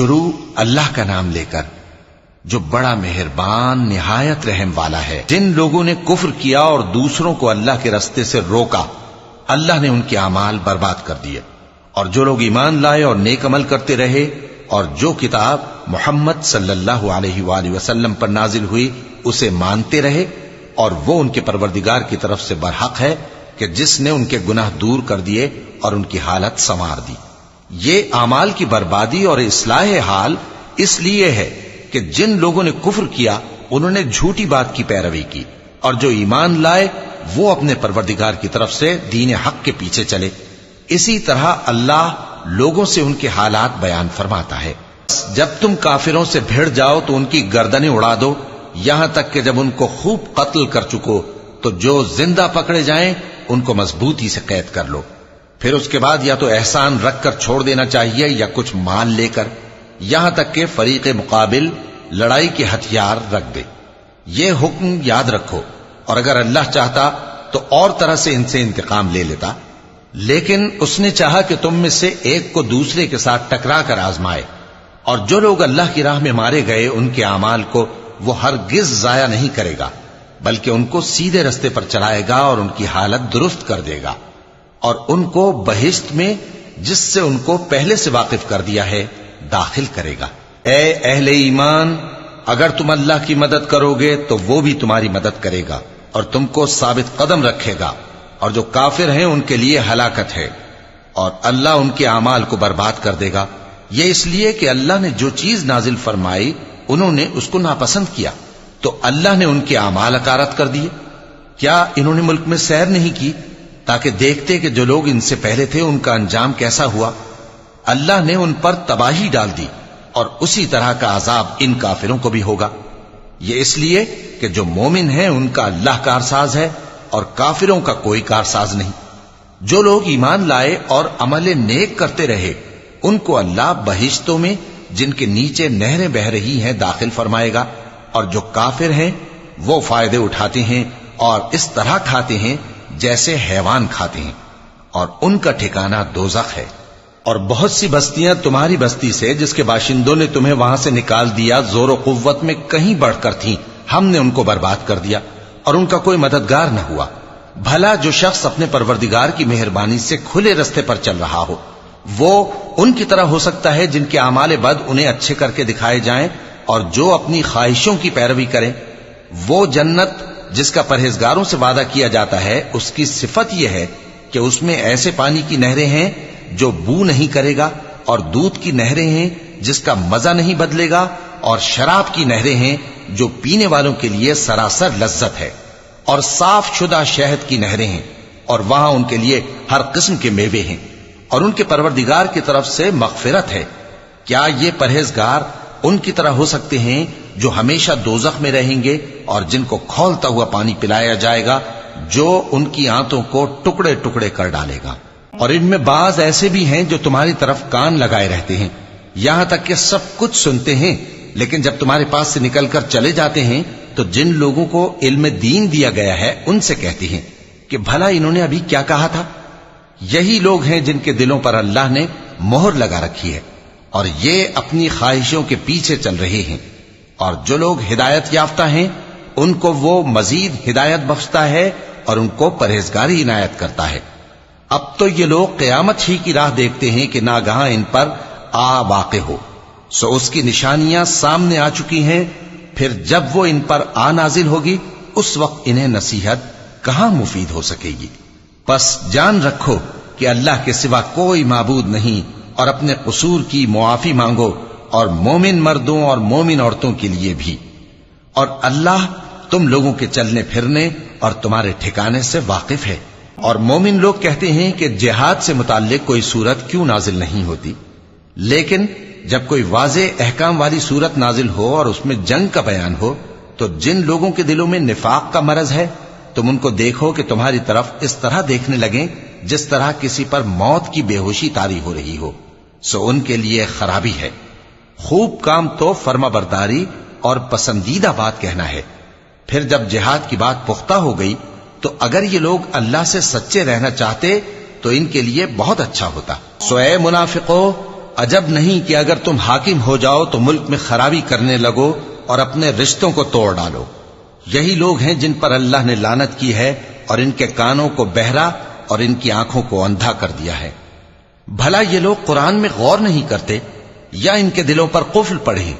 شروع اللہ کا نام لے کر جو بڑا مہربان نہایت رحم والا ہے۔ جن لوگوں نے کفر کیا اور دوسروں کو اللہ کے رستے سے روکا، اللہ نے ان کے اعمال برباد کر دیے، اور جو لوگ ایمان لائے اور نیک عمل کرتے رہے اور جو کتاب محمد صلی اللہ علیہ وآلہ وسلم پر نازل ہوئی اسے مانتے رہے، اور وہ ان کے پروردگار کی طرف سے برحق ہے کہ جس نے ان کے گناہ دور کر دیے اور ان کی حالت سنوار دی۔ یہ اعمال کی بربادی اور اصلاح حال اس لیے ہے کہ جن لوگوں نے کفر کیا انہوں نے جھوٹی بات کی پیروی کی، اور جو ایمان لائے وہ اپنے پروردگار کی طرف سے دین حق کے پیچھے چلے۔ اسی طرح اللہ لوگوں سے ان کے حالات بیان فرماتا ہے۔ جب تم کافروں سے بھیڑ جاؤ تو ان کی گردنیں اڑا دو، یہاں تک کہ جب ان کو خوب قتل کر چکو تو جو زندہ پکڑے جائیں ان کو مضبوطی سے قید کر لو، پھر اس کے بعد یا تو احسان رکھ کر چھوڑ دینا چاہیے یا کچھ مال لے کر، یہاں تک کہ فریق مقابل لڑائی کے ہتھیار رکھ دے۔ یہ حکم یاد رکھو، اور اگر اللہ چاہتا تو اور طرح سے ان سے انتقام لے لیتا، لیکن اس نے چاہا کہ تم میں سے ایک کو دوسرے کے ساتھ ٹکرا کر آزمائے، اور جو لوگ اللہ کی راہ میں مارے گئے ان کے اعمال کو وہ ہرگز ضائع نہیں کرے گا، بلکہ ان کو سیدھے رستے پر چلائے گا اور ان کی حالت درست کر دے گا، اور ان کو بہشت میں جس سے ان کو پہلے سے واقف کر دیا ہے داخل کرے گا۔ اے اہل ایمان، اگر تم اللہ کی مدد کرو گے تو وہ بھی تمہاری مدد کرے گا اور تم کو ثابت قدم رکھے گا، اور جو کافر ہیں ان کے لیے ہلاکت ہے، اور اللہ ان کے اعمال کو برباد کر دے گا۔ یہ اس لیے کہ اللہ نے جو چیز نازل فرمائی انہوں نے اس کو ناپسند کیا، تو اللہ نے ان کے اعمال اکارت کر دیے۔ کیا انہوں نے ملک میں سیر نہیں کی تاکہ دیکھتے کہ جو لوگ ان سے پہلے تھے ان کا انجام کیسا ہوا؟ اللہ نے ان پر تباہی ڈال دی، اور اسی طرح کا عذاب ان کافروں کو بھی ہوگا۔ یہ اس لیے کہ جو مومن ہیں ان کا اللہ کارساز ہے اور کافروں کا کوئی کارساز نہیں۔ جو لوگ ایمان لائے اور عمل نیک کرتے رہے ان کو اللہ بہشتوں میں جن کے نیچے نہریں بہ رہی ہیں داخل فرمائے گا، اور جو کافر ہیں وہ فائدے اٹھاتے ہیں اور اس طرح کھاتے ہیں جیسے حیوان کھاتے ہیں، اور ان کا ٹھکانہ دوزخ ہے۔ اور بہت سی بستیاں تمہاری بستی سے جس کے باشندوں نے تمہیں وہاں سے نکال دیا زور و قوت میں کہیں بڑھ کر تھیں، ہم نے ان کو برباد کر دیا اور ان کا کوئی مددگار نہ ہوا۔ بھلا جو شخص اپنے پروردگار کی مہربانی سے کھلے رستے پر چل رہا ہو وہ ان کی طرح ہو سکتا ہے جن کے اعمال بد انہیں اچھے کر کے دکھائے جائیں، اور جو اپنی خواہشوں کی پیروی کریں۔ وہ جنت جس کا پرہیزگاروں سے وعدہ کیا جاتا ہے اس کی صفت یہ ہے کہ اس میں ایسے پانی کی نہریں ہیں جو بو نہیں کرے گا، اور دودھ کی نہریں ہیں جس کا مزہ نہیں بدلے گا، اور شراب کی نہریں ہیں جو پینے والوں کے لیے سراسر لذت ہے، اور صاف شدہ شہد کی نہریں ہیں، اور وہاں ان کے لیے ہر قسم کے میوے ہیں، اور ان کے پروردگار کی طرف سے مغفرت ہے۔ کیا یہ پرہیزگار ان کی طرح ہو سکتے ہیں جو ہمیشہ دوزخ میں رہیں گے اور جن کو کھولتا ہوا پانی پلایا جائے گا جو ان کی آنتوں کو ٹکڑے ٹکڑے کر ڈالے گا؟ اور ان میں بعض ایسے بھی ہیں جو تمہاری طرف کان لگائے رہتے ہیں، یہاں تک کہ سب کچھ سنتے ہیں، لیکن جب تمہارے پاس سے نکل کر چلے جاتے ہیں تو جن لوگوں کو علم دین دیا گیا ہے ان سے کہتے ہیں کہ بھلا انہوں نے ابھی کیا کہا تھا؟ یہی لوگ ہیں جن کے دلوں پر اللہ نے مہر لگا رکھی ہے اور یہ اپنی خواہشوں کے پیچھے چل رہے ہیں، اور جو لوگ ہدایت یافتہ ہیں ان کو وہ مزید ہدایت بخشتا ہے اور ان کو پرہیزگاری عنایت کرتا ہے۔ اب تو یہ لوگ قیامت ہی کی راہ دیکھتے ہیں کہ ناگہاں ان پر آ واقع ہو، سو اس کی نشانیاں سامنے آ چکی ہیں، پھر جب وہ ان پر آ نازل ہوگی اس وقت انہیں نصیحت کہاں مفید ہو سکے گی۔ پس جان رکھو کہ اللہ کے سوا کوئی معبود نہیں، اور اپنے قصور کی معافی مانگو، اور مومن مردوں اور مومن عورتوں کے لیے بھی، اور اللہ تم لوگوں کے چلنے پھرنے اور تمہارے ٹھکانے سے واقف ہے۔ اور مومن لوگ کہتے ہیں کہ جہاد سے متعلق کوئی سورت کیوں نازل نہیں ہوتی، لیکن جب کوئی واضح احکام والی سورت نازل ہو اور اس میں جنگ کا بیان ہو تو جن لوگوں کے دلوں میں نفاق کا مرض ہے تم ان کو دیکھو کہ تمہاری طرف اس طرح دیکھنے لگیں جس طرح کسی پر موت کی بے ہوشی طاری ہو رہی ہو، سو ان کے لیے خرابی ہے۔ خوب کام تو فرما برداری اور پسندیدہ بات کہنا ہے۔ پھر جب جہاد کی بات پختہ ہو گئی تو اگر یہ لوگ اللہ سے سچے رہنا چاہتے تو ان کے لیے بہت اچھا ہوتا۔ سو اے منافقو، عجب نہیں کہ اگر تم حاکم ہو جاؤ تو ملک میں خرابی کرنے لگو اور اپنے رشتوں کو توڑ ڈالو۔ یہی لوگ ہیں جن پر اللہ نے لعنت کی ہے اور ان کے کانوں کو بہرا اور ان کی آنکھوں کو اندھا کر دیا ہے۔ بھلا یہ لوگ قرآن میں غور نہیں کرتے یا ان کے دلوں پر قفل پڑے؟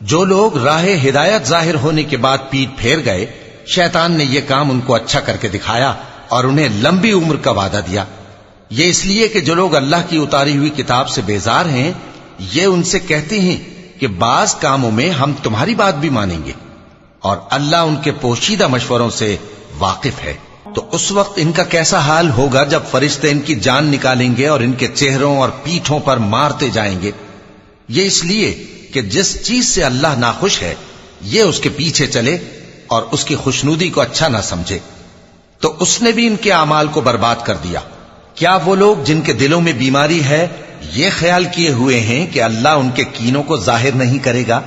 جو لوگ راہ ہدایت ظاہر ہونے کے بعد پیٹ پھیر گئے، شیطان نے یہ کام ان کو اچھا کر کے دکھایا اور انہیں لمبی عمر کا وعدہ دیا۔ یہ اس لیے کہ جو لوگ اللہ کی اتاری ہوئی کتاب سے بیزار ہیں، یہ ان سے کہتے ہیں کہ بعض کاموں میں ہم تمہاری بات بھی مانیں گے، اور اللہ ان کے پوشیدہ مشوروں سے واقف ہے۔ تو اس وقت ان کا کیسا حال ہوگا جب فرشتے ان کی جان نکالیں گے اور ان کے چہروں اور پیٹھوں پر مارتے جائیں گے۔ یہ اس لیے کہ جس چیز سے اللہ ناخوش ہے یہ اس کے پیچھے چلے اور اس کی خوشنودی کو اچھا نہ سمجھے، تو اس نے بھی ان کے اعمال کو برباد کر دیا۔ کیا وہ لوگ جن کے دلوں میں بیماری ہے یہ خیال کیے ہوئے ہیں کہ اللہ ان کے کینوں کو ظاہر نہیں کرے گا؟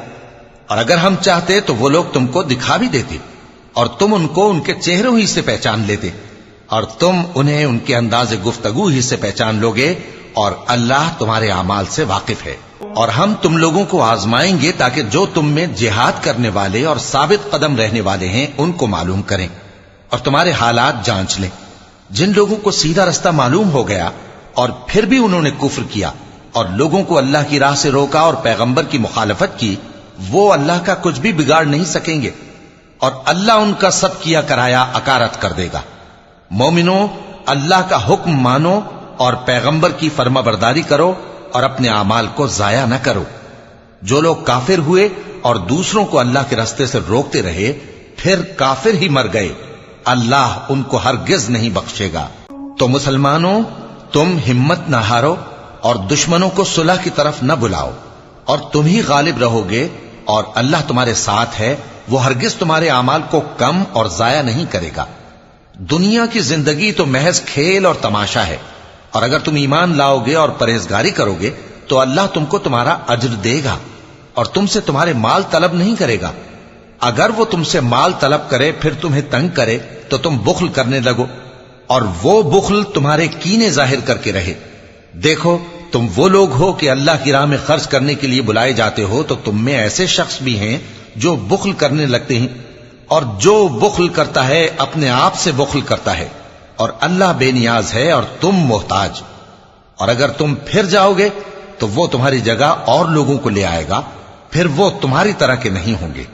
اور اگر ہم چاہتے تو وہ لوگ تم کو دکھا بھی دیتے اور تم ان کو ان کے چہروں ہی سے پہچان لیتے، اور تم انہیں ان کے انداز گفتگو ہی سے پہچان لوگے، اور اللہ تمہارے اعمال سے واقف ہے۔ اور ہم تم لوگوں کو آزمائیں گے تاکہ جو تم میں جہاد کرنے والے اور ثابت قدم رہنے والے ہیں ان کو معلوم کریں اور تمہارے حالات جانچ لیں۔ جن لوگوں کو سیدھا رستہ معلوم ہو گیا اور پھر بھی انہوں نے کفر کیا اور لوگوں کو اللہ کی راہ سے روکا اور پیغمبر کی مخالفت کی، وہ اللہ کا کچھ بھی بگاڑ نہیں سکیں گے، اور اللہ ان کا سب کیا کرایا اکارت کر دے گا۔ مومنوں، اللہ کا حکم مانو اور پیغمبر کی فرما برداری کرو اور اپنے اعمال کو ضائع نہ کرو۔ جو لوگ کافر ہوئے اور دوسروں کو اللہ کے راستے سے روکتے رہے پھر کافر ہی مر گئے، اللہ ان کو ہرگز نہیں بخشے گا۔ تو مسلمانوں، تم ہمت نہ ہارو اور دشمنوں کو صلح کی طرف نہ بلاؤ، اور تم ہی غالب رہو گے، اور اللہ تمہارے ساتھ ہے، وہ ہرگز تمہارے اعمال کو کم اور ضائع نہیں کرے گا۔ دنیا کی زندگی تو محض کھیل اور تماشا ہے، اور اگر تم ایمان لاؤ گے اور پرہیزگاری کرو گے تو اللہ تم کو تمہارا اجر دے گا اور تم سے تمہارے مال طلب نہیں کرے گا۔ اگر وہ تم سے مال طلب کرے پھر تمہیں تنگ کرے تو تم بخل کرنے لگو، اور وہ بخل تمہارے کینے ظاہر کر کے رہے۔ دیکھو، تم وہ لوگ ہو کہ اللہ کی راہ میں خرچ کرنے کے لیے بلائے جاتے ہو، تو تم میں ایسے شخص بھی ہیں جو بخل کرنے لگتے ہیں، اور جو بخل کرتا ہے اپنے آپ سے بخل کرتا ہے، اور اللہ بے نیاز ہے اور تم محتاج۔ اور اگر تم پھر جاؤ گے تو وہ تمہاری جگہ اور لوگوں کو لے آئے گا، پھر وہ تمہاری طرح کے نہیں ہوں گے۔